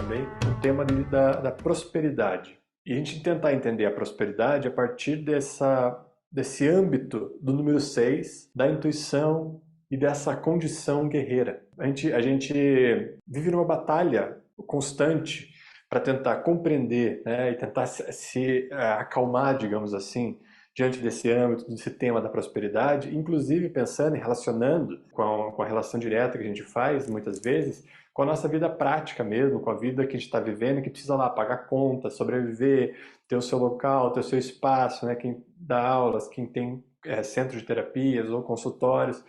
também, o tema da prosperidade. E a gente tentar entender a prosperidade a partir desse âmbito do número 6, da intuição e dessa condição guerreira. A gente vive numa batalha constante para tentar compreender, né, e tentar se acalmar, digamos assim, diante desse âmbito, desse tema da prosperidade, inclusive pensando e relacionando com a relação direta que a gente faz, muitas vezes, com a nossa vida prática mesmo, com a vida que a gente está vivendo, que precisa lá pagar contas, sobreviver, ter o seu local, ter o seu espaço, né? Quem dá aulas, quem tem centro de terapias ou consultórios,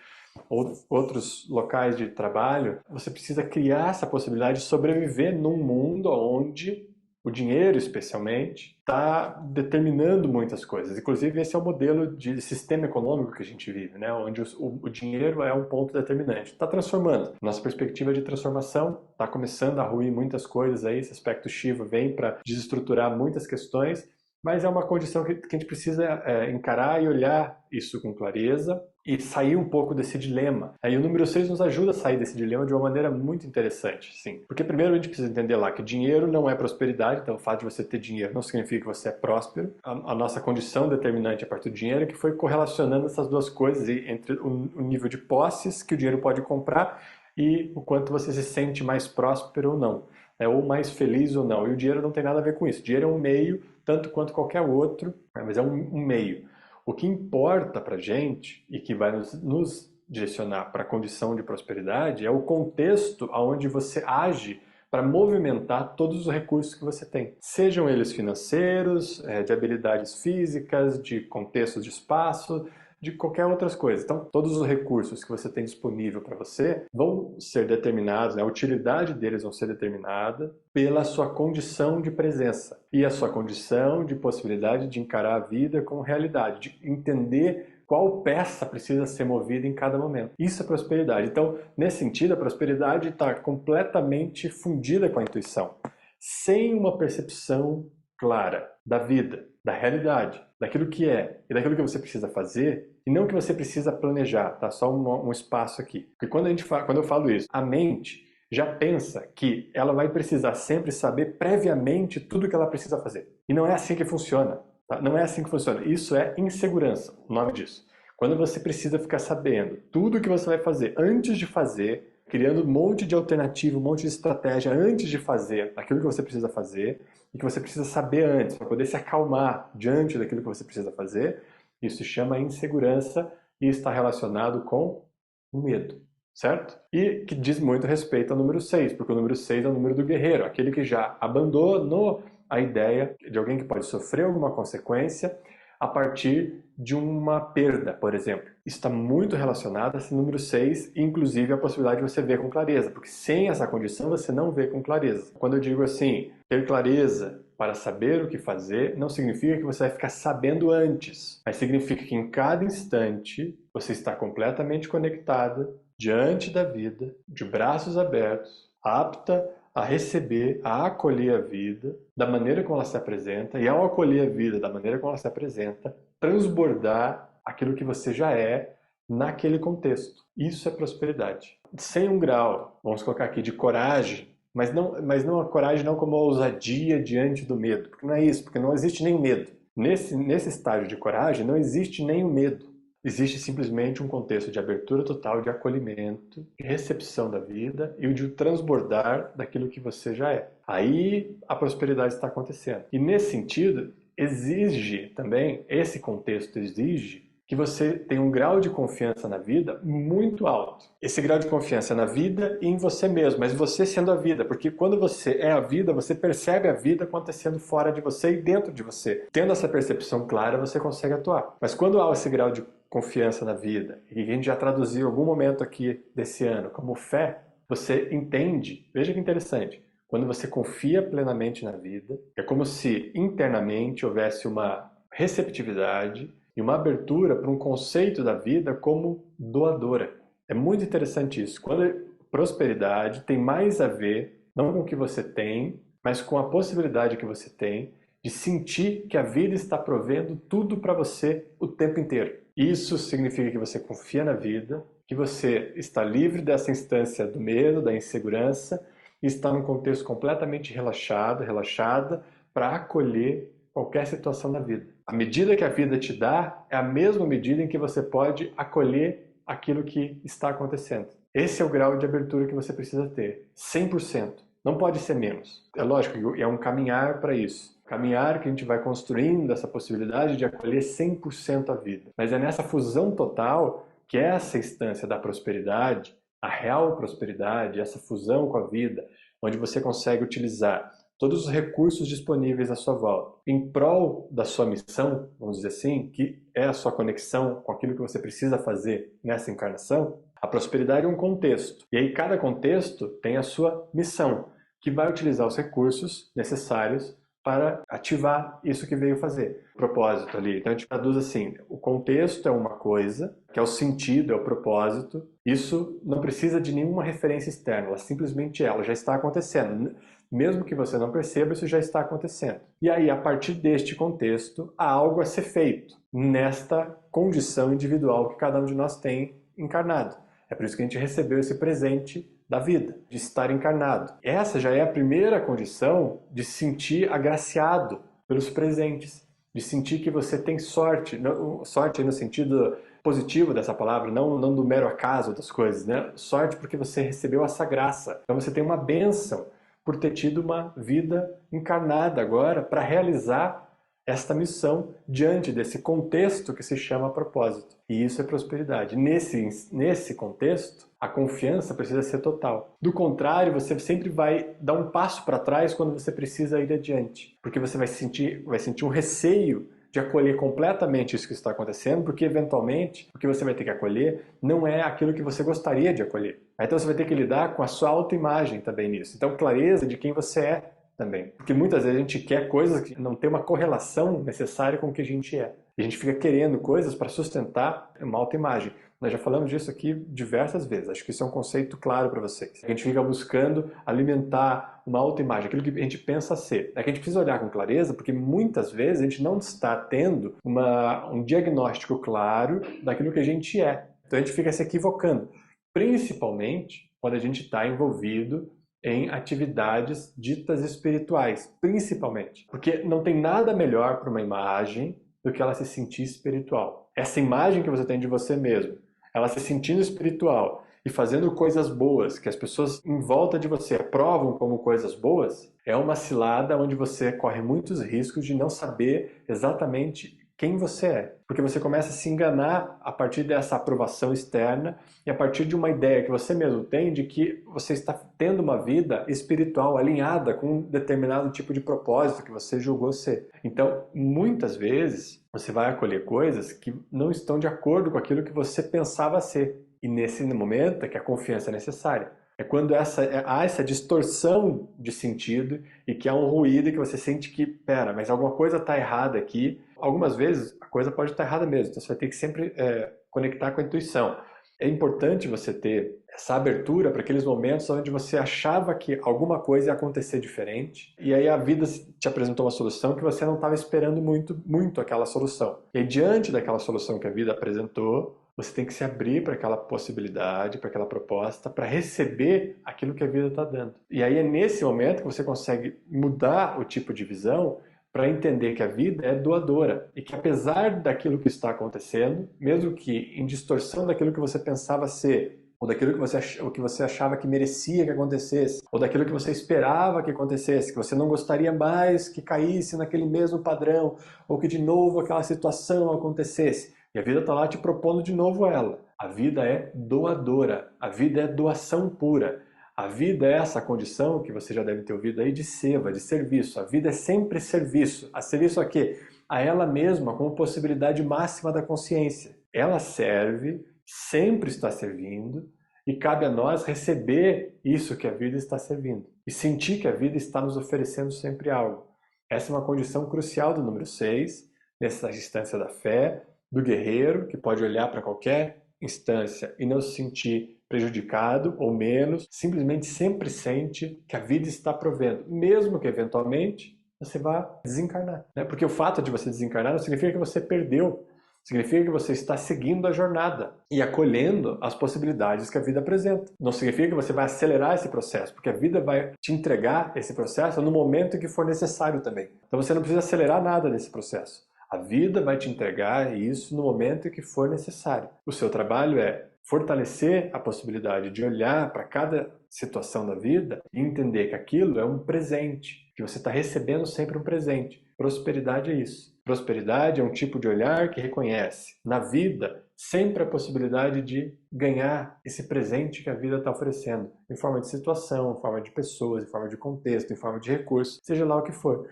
ou outros locais de trabalho, você precisa criar essa possibilidade de sobreviver num mundo onde o dinheiro, especialmente, está determinando muitas coisas. Inclusive, esse é o modelo de sistema econômico que a gente vive, né? Onde o dinheiro é um ponto determinante. Está transformando. Nossa perspectiva de transformação está começando a ruir muitas coisas aí. Esse aspecto Shiva vem para desestruturar muitas questões, mas é uma condição que a gente precisa encarar e olhar isso com clareza e sair um pouco desse dilema. Aí o número 6 nos ajuda a sair desse dilema de uma maneira muito interessante, sim. Porque primeiro a gente precisa entender lá que dinheiro não é prosperidade, então o fato de você ter dinheiro não significa que você é próspero. A nossa condição determinante a partir do dinheiro é que foi correlacionando essas duas coisas entre o nível de posses que o dinheiro pode comprar e o quanto você se sente mais próspero ou não, ou mais feliz ou não. E o dinheiro não tem nada a ver com isso. O dinheiro é um meio, tanto quanto qualquer outro, mas é um meio. O que importa para a gente e que vai nos direcionar para a condição de prosperidade é o contexto onde você age para movimentar todos os recursos que você tem. Sejam eles financeiros, de habilidades físicas, de contextos de espaço, de qualquer outras coisas. Então, todos os recursos que você tem disponível para você vão ser determinados, né? A utilidade deles vão ser determinada pela sua condição de presença e a sua condição de possibilidade de encarar a vida como realidade, de entender qual peça precisa ser movida em cada momento. Isso é prosperidade. Então, nesse sentido, a prosperidade está completamente fundida com a intuição, sem uma percepção clara da vida, da realidade, daquilo que é e daquilo que você precisa fazer, e não que você precisa planejar, tá? Só um espaço aqui. Porque quando eu falo isso, a mente já pensa que ela vai precisar sempre saber previamente tudo que ela precisa fazer. E não é assim que funciona, tá? Não é assim que funciona. Isso é insegurança, o nome disso. Quando você precisa ficar sabendo tudo que você vai fazer antes de fazer, criando um monte de alternativa, um monte de estratégia antes de fazer aquilo que você precisa fazer e que você precisa saber antes, para poder se acalmar diante daquilo que você precisa fazer, isso se chama insegurança e está relacionado com o medo, certo? E que diz muito respeito ao número 6, porque o número 6 é o número do guerreiro, aquele que já abandonou a ideia de alguém que pode sofrer alguma consequência a partir de uma perda, por exemplo. Isso está muito relacionado a esse número 6, inclusive a possibilidade de você ver com clareza, porque sem essa condição você não vê com clareza. Quando eu digo assim, ter clareza para saber o que fazer, não significa que você vai ficar sabendo antes, mas significa que em cada instante você está completamente conectada diante da vida, de braços abertos, apta a receber, a acolher a vida da maneira como ela se apresenta, e ao acolher a vida da maneira como ela se apresenta, transbordar aquilo que você já é naquele contexto. Isso é prosperidade. Sem um grau, vamos colocar aqui, de coragem, mas não a coragem não como a ousadia diante do medo, porque não é isso, porque não existe nem medo. Nesse estágio de coragem não existe nem o medo. Existe simplesmente um contexto de abertura total, de acolhimento, de recepção da vida e o de transbordar daquilo que você já é. Aí a prosperidade está acontecendo. E nesse sentido, exige também, esse contexto exige que você tenha um grau de confiança na vida muito alto. Esse grau de confiança na vida e em você mesmo, mas você sendo a vida, porque quando você é a vida, você percebe a vida acontecendo fora de você e dentro de você. Tendo essa percepção clara, você consegue atuar. Mas quando há esse grau de confiança na vida, e a gente já traduziu em algum momento aqui desse ano como fé, você entende, veja que interessante, quando você confia plenamente na vida, é como se internamente houvesse uma receptividade e uma abertura para um conceito da vida como doadora. É muito interessante isso. Quando a prosperidade tem mais a ver, não com o que você tem, mas com a possibilidade que você tem de sentir que a vida está provendo tudo para você o tempo inteiro. Isso significa que você confia na vida, que você está livre dessa instância do medo, da insegurança, e estar num contexto completamente relaxado, relaxada, para acolher qualquer situação da vida. A medida que a vida te dá é a mesma medida em que você pode acolher aquilo que está acontecendo. Esse é o grau de abertura que você precisa ter, 100%. Não pode ser menos. É lógico que é um caminhar para isso. Caminhar que a gente vai construindo essa possibilidade de acolher 100% a vida. Mas é nessa fusão total que essa instância da prosperidade, a real prosperidade, essa fusão com a vida, onde você consegue utilizar todos os recursos disponíveis à sua volta em prol da sua missão, vamos dizer assim, que é a sua conexão com aquilo que você precisa fazer nessa encarnação. A prosperidade é um contexto, e aí cada contexto tem a sua missão, que vai utilizar os recursos necessários para ativar isso que veio fazer. O propósito ali. Então a gente traduz assim, o contexto é uma coisa, que é o sentido, é o propósito. Isso não precisa de nenhuma referência externa, ela simplesmente ela já está acontecendo. Mesmo que você não perceba, isso já está acontecendo. E aí, a partir deste contexto, há algo a ser feito nesta condição individual que cada um de nós tem encarnado. É por isso que a gente recebeu esse presente da vida, de estar encarnado. Essa já é a primeira condição de se sentir agraciado pelos presentes, de sentir que você tem sorte, sorte no sentido positivo dessa palavra, não do mero acaso das coisas, né? Sorte porque você recebeu essa graça. Então você tem uma bênção por ter tido uma vida encarnada agora para realizar esta missão diante desse contexto que se chama propósito. E isso é prosperidade. Nesse contexto, a confiança precisa ser total. Do contrário, você sempre vai dar um passo para trás quando você precisa ir adiante. Porque você vai sentir um receio de acolher completamente isso que está acontecendo, porque eventualmente o que você vai ter que acolher não é aquilo que você gostaria de acolher. Então você vai ter que lidar com a sua autoimagem também nisso. Então clareza de quem você é também. Porque muitas vezes a gente quer coisas que não tem uma correlação necessária com o que a gente é. E a gente fica querendo coisas para sustentar uma autoimagem. Nós já falamos disso aqui diversas vezes. Acho que isso é um conceito claro para vocês. A gente fica buscando alimentar uma autoimagem, aquilo que a gente pensa ser. É que a gente precisa olhar com clareza, porque muitas vezes a gente não está tendo um diagnóstico claro daquilo que a gente é. Então a gente fica se equivocando. Principalmente quando a gente está envolvido em atividades ditas espirituais, principalmente. Porque não tem nada melhor para uma imagem do que ela se sentir espiritual. Essa imagem que você tem de você mesmo, ela se sentindo espiritual e fazendo coisas boas, que as pessoas em volta de você aprovam como coisas boas, é uma cilada onde você corre muitos riscos de não saber exatamente quem você é. Porque você começa a se enganar a partir dessa aprovação externa e a partir de uma ideia que você mesmo tem de que você está tendo uma vida espiritual alinhada com um determinado tipo de propósito que você julgou ser. Então, muitas vezes, você vai acolher coisas que não estão de acordo com aquilo que você pensava ser. E nesse momento é que a confiança é necessária. É quando há essa distorção de sentido e que há um ruído que você sente que, pera, mas alguma coisa está errada aqui. Algumas vezes a coisa pode estar errada mesmo, então você vai ter que sempre conectar com a intuição. É importante você ter essa abertura para aqueles momentos onde você achava que alguma coisa ia acontecer diferente e aí a vida te apresentou uma solução que você não estava esperando muito aquela solução. E aí, diante daquela solução que a vida apresentou, você tem que se abrir para aquela possibilidade, para aquela proposta, para receber aquilo que a vida está dando. E aí é nesse momento que você consegue mudar o tipo de visão para entender que a vida é doadora e que apesar daquilo que está acontecendo, mesmo que em distorção daquilo que você pensava ser, ou daquilo que você achava que merecia que acontecesse, ou daquilo que você esperava que acontecesse, que você não gostaria mais que caísse naquele mesmo padrão, ou que de novo aquela situação acontecesse. E a vida está lá te propondo de novo ela. A vida é doadora, a vida é doação pura. A vida é essa condição, que você já deve ter ouvido aí, de seva, de serviço. A vida é sempre serviço. A serviço a quê? A ela mesma como possibilidade máxima da consciência. Ela serve, sempre está servindo, e cabe a nós receber isso que a vida está servindo. E sentir que a vida está nos oferecendo sempre algo. Essa é uma condição crucial do número 6, nessa instância da fé, do guerreiro, que pode olhar para qualquer instância e não se sentir prejudicado ou menos, simplesmente sempre sente que a vida está provendo, mesmo que eventualmente você vá desencarnar. Né? Porque o fato de você desencarnar não significa que você perdeu, Significa que você está seguindo a jornada e acolhendo as possibilidades que a vida apresenta. Não significa que você vai acelerar esse processo, porque a vida vai te entregar esse processo no momento em que for necessário também. Então você não precisa acelerar nada nesse processo. A vida vai te entregar isso no momento em que for necessário. O seu trabalho é fortalecer a possibilidade de olhar para cada situação da vida e entender que aquilo é um presente, que você está recebendo sempre um presente. Prosperidade é isso. Prosperidade é um tipo de olhar que reconhece na vida sempre a possibilidade de ganhar esse presente que a vida está oferecendo, em forma de situação, em forma de pessoas, em forma de contexto, em forma de recursos, seja lá o que for.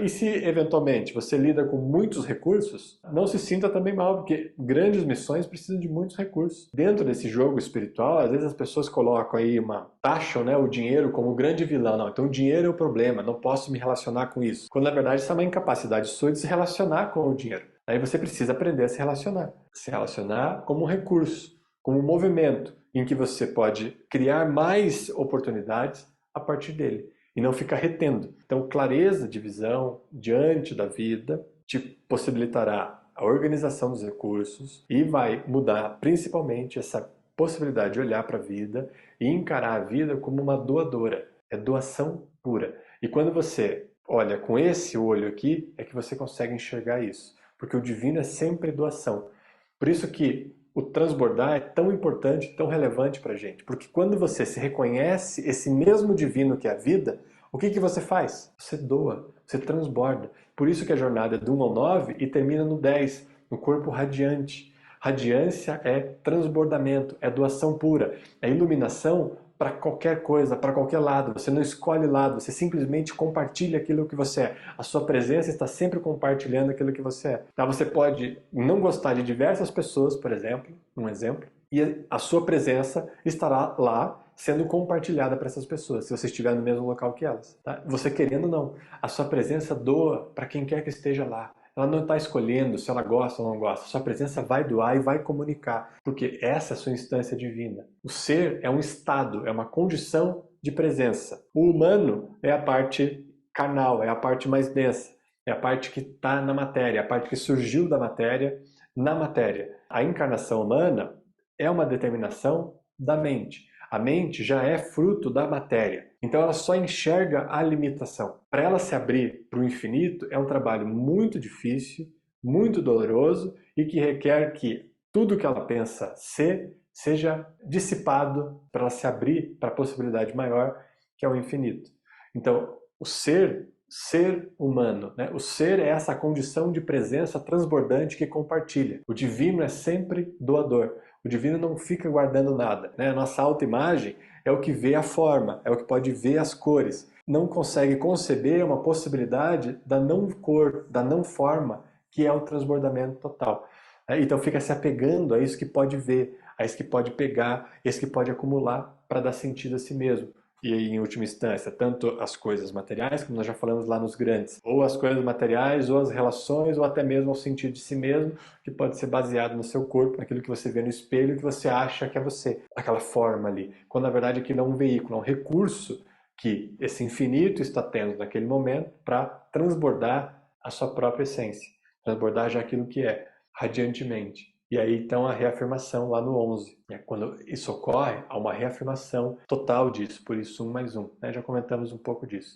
E se eventualmente você lida com muitos recursos, não se sinta também mal, porque grandes missões precisam de muitos recursos. Dentro desse jogo espiritual, às vezes as pessoas colocam aí taxam, né, o dinheiro como o grande vilão. Não, então o dinheiro é o problema, não posso me relacionar com isso. Quando na verdade isso é uma incapacidade sua de se relacionar com o dinheiro. Aí você precisa aprender a se relacionar. Se relacionar como um recurso, como um movimento em que você pode criar mais oportunidades a partir dele e não ficar retendo. Então, clareza de visão diante da vida te possibilitará a organização dos recursos e vai mudar principalmente essa possibilidade de olhar para a vida e encarar a vida como uma doadora. É doação pura. E quando você olha com esse olho aqui, é que você consegue enxergar isso. Porque o divino é sempre doação. Por isso que o transbordar é tão importante, tão relevante para a gente. Porque quando você se reconhece esse mesmo divino que é a vida, o que você faz? Você doa, você transborda. Por isso que a jornada é do 1 ao 9 e termina no 10, no corpo radiante. Radiância é transbordamento, é doação pura, é iluminação para qualquer coisa, para qualquer lado. Você não escolhe lado, você simplesmente compartilha aquilo que você é. A sua presença está sempre compartilhando aquilo que você é. Tá? Você pode não gostar de diversas pessoas, por exemplo, um exemplo, e a sua presença estará lá sendo compartilhada para essas pessoas, se você estiver no mesmo local que elas. Tá? Você querendo ou não, a sua presença doa para quem quer que esteja lá. Ela não está escolhendo se ela gosta ou não gosta. Sua presença vai doar e vai comunicar, porque essa é a sua instância divina. O ser é um estado, é uma condição de presença. O humano é a parte carnal, é a parte mais densa, é a parte que está na matéria, a parte que surgiu da matéria na matéria. A encarnação humana é uma determinação da mente. A mente já é fruto da matéria, então ela só enxerga a limitação. Para ela se abrir para o infinito é um trabalho muito difícil, muito doloroso e que requer que tudo que ela pensa ser seja dissipado para ela se abrir para a possibilidade maior que é o infinito. Então, o ser humano, né? O ser é essa condição de presença transbordante que compartilha. O divino é sempre doador. O divino não fica guardando nada, né? A nossa autoimagem é o que vê a forma, é o que pode ver as cores. Não consegue conceber uma possibilidade da não cor, da não forma, que é o transbordamento total. Então fica se apegando a isso que pode ver, a isso que pode pegar, a isso que pode acumular para dar sentido a si mesmo. E aí, em última instância, tanto as coisas materiais, como nós já falamos lá nos grandes, ou as coisas materiais, ou as relações, ou até mesmo o sentido de si mesmo, que pode ser baseado no seu corpo, naquilo que você vê no espelho, que você acha que é você, aquela forma ali. Quando na verdade aquilo é um veículo, é um recurso que esse infinito está tendo naquele momento para transbordar a sua própria essência, transbordar já aquilo que é, radiantemente. E aí então a reafirmação lá no 11. Quando isso ocorre, há uma reafirmação total disso, por isso 1 mais 1. Já comentamos um pouco disso.